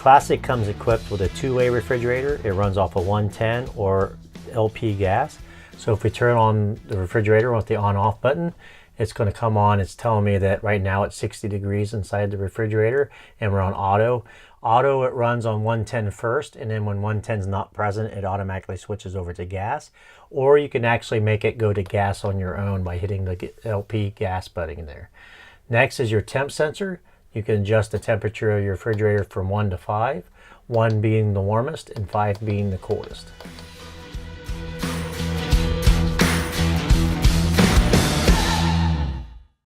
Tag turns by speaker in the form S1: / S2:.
S1: Classic comes equipped with a two-way refrigerator. It runs off of 110 or LP gas. So if we turn on the refrigerator with the on-off button, it's going to come on. It's telling me that right now it's 60 degrees inside the refrigerator, and we're on auto. Auto, it runs on 110 first, and then when 110 is not present, it automatically switches over to gas. Or you can actually make it go to gas on your own by hitting the LP gas button there. Next is your temp sensor. You can adjust the temperature of your refrigerator from 1 to 5, 1 being the warmest and 5 being the coldest.